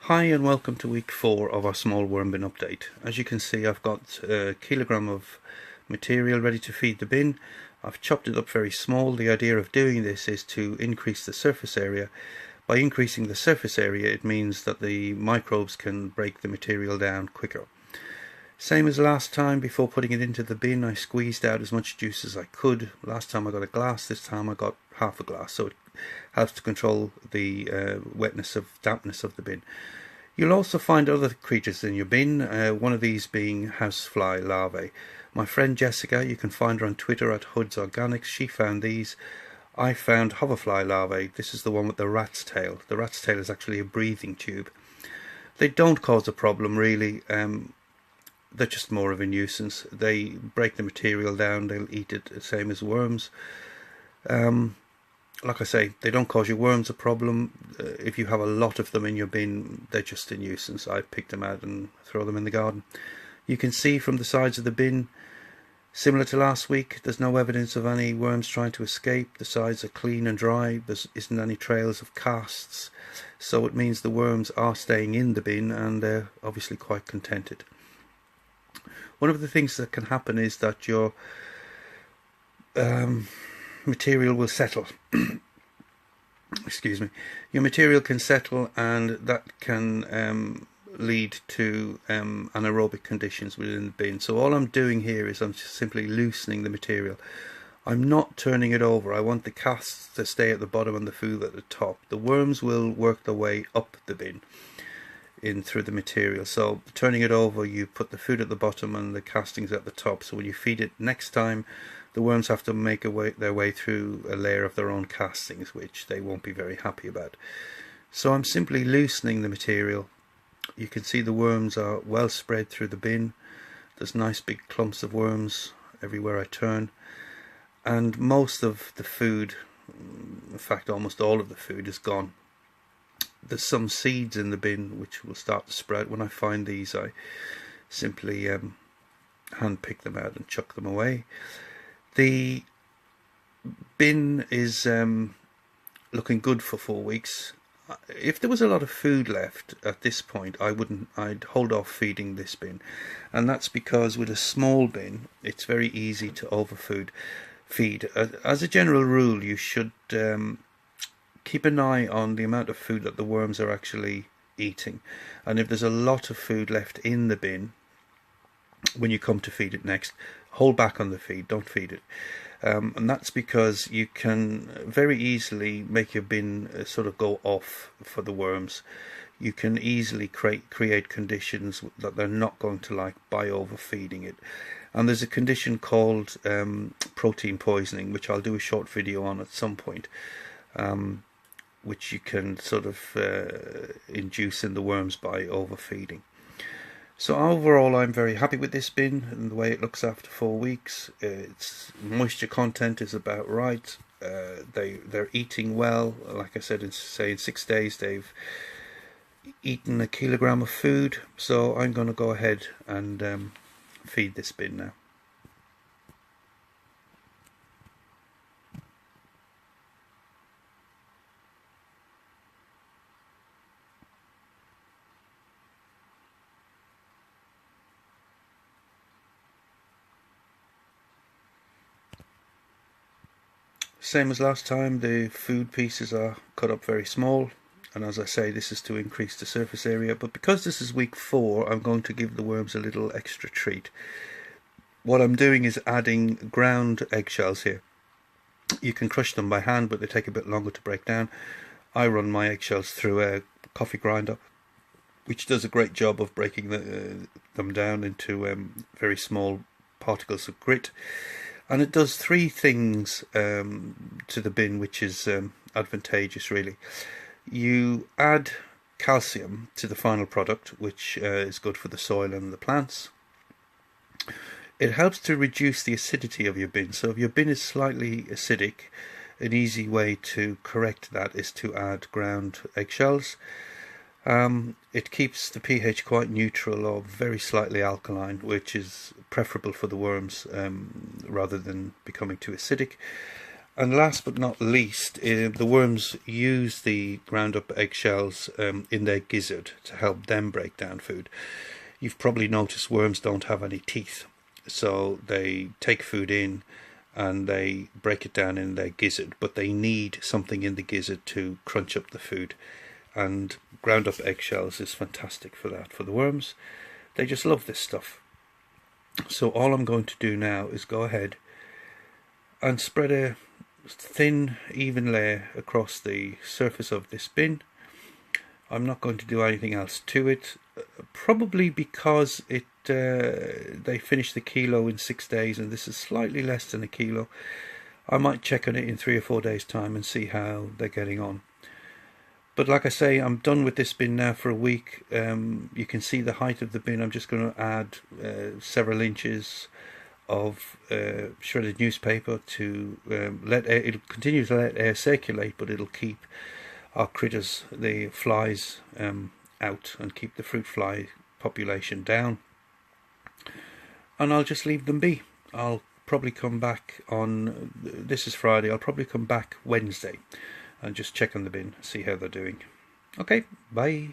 Hi and welcome to week 4 of our small worm bin update. As you can see, I've got a kilogram of material ready to feed the bin. I've chopped it up very small. The idea of doing this is to increase the surface area. By increasing the surface area, it means that the microbes can break the material down quicker. Same as last time, before putting it into the bin, I squeezed out as much juice as I could. Last time I got a glass, this time I got half a glass, so it helps to control the dampness of the bin. You'll also find other creatures in your bin, one of these being housefly larvae. My friend Jessica, you can find her on Twitter at Hoods Organics, she found these. I found hoverfly larvae. This is the one with the rat's tail. The rat's tail is actually a breathing tube. They don't cause a problem really. They're just more of a nuisance. They break the material down, they'll eat it the same as worms. Like I say, they don't cause your worms a problem. If you have a lot of them in your bin, they're just a nuisance. I pick them out and throw them in the garden. You can see from the sides of the bin, similar to last week, there's no evidence of any worms trying to escape. The sides are clean and dry. There isn't any trails of casts. So it means the worms are staying in the bin and they're obviously quite contented. One of the things that can happen is that your material will settle. Excuse me. Your material can settle, and that can lead to anaerobic conditions within the bin. So all I'm doing here is I'm just simply loosening the material. I'm not turning it over. I want the casts to stay at the bottom and the food at the top. The worms will work their way up the bin in through the material. So turning it over, you put the food at the bottom and the castings at the top. So when you feed it next time, the worms have to make their way through a layer of their own castings, which they won't be very happy about. So I'm simply loosening the material. You can see the worms are well spread through the bin. There's nice big clumps of worms everywhere I turn. And most of the food, in fact almost all of the food, is gone. There's some seeds in the bin which will start to sprout. When I find these, I simply hand pick them out and chuck them away. The bin is looking good for 4 weeks. If there was a lot of food left at this point, I'd hold off feeding this bin, and that's because with a small bin it's very easy to overfeed. As a general rule, you should keep an eye on the amount of food that the worms are actually eating, and if there's a lot of food left in the bin when you come to feed it next, hold back on the feed, don't feed it. And that's because you can very easily make your bin sort of go off for the worms. You can easily create conditions that they're not going to like by overfeeding it. And there's a condition called protein poisoning, which I'll do a short video on at some point, which you can sort of induce in the worms by overfeeding. So overall, I'm very happy with this bin and the way it looks after 4 weeks. Its moisture content is about right. They're eating well. Like I said, in 6 days they've eaten a kilogram of food. So I'm going to go ahead and feed this bin now. Same as last time, the food pieces are cut up very small, and as I say, this is to increase the surface area, but because this is week 4, I'm going to give the worms a little extra treat. What I'm doing is adding ground eggshells here. You can crush them by hand, but they take a bit longer to break down. I run my eggshells through a coffee grinder, which does a great job of breaking them down into very small particles of grit. And it does 3 things to the bin, which is advantageous really. You add calcium to the final product, which is good for the soil and the plants. It helps to reduce the acidity of your bin. So if your bin is slightly acidic, an easy way to correct that is to add ground eggshells. It keeps the pH quite neutral or very slightly alkaline, which is preferable for the worms rather than becoming too acidic. And last but not least, the worms use the ground up eggshells in their gizzard to help them break down food. You've probably noticed worms don't have any teeth, so they take food in and they break it down in their gizzard, but they need something in the gizzard to crunch up the food, and ground up eggshells is fantastic for that. For the worms, they just love this stuff. So all I'm going to do now is go ahead and spread a thin, even layer across the surface of this bin. I'm not going to do anything else to it, probably because they finished the kilo in 6 days, and this is slightly less than a kilo. I might check on it in 3 or 4 days' time and see how they're getting on. But like I say, I'm done with this bin now for a week. You can see the height of the bin. I'm just going to add several inches of shredded newspaper to let air, it'll continue to let air circulate, but it'll keep our critters, the flies, out, and keep the fruit fly population down. And I'll just leave them be. I'll probably come back on, this is Friday, I'll probably come back Wednesday and just check on the bin, see how they're doing. Okay, bye.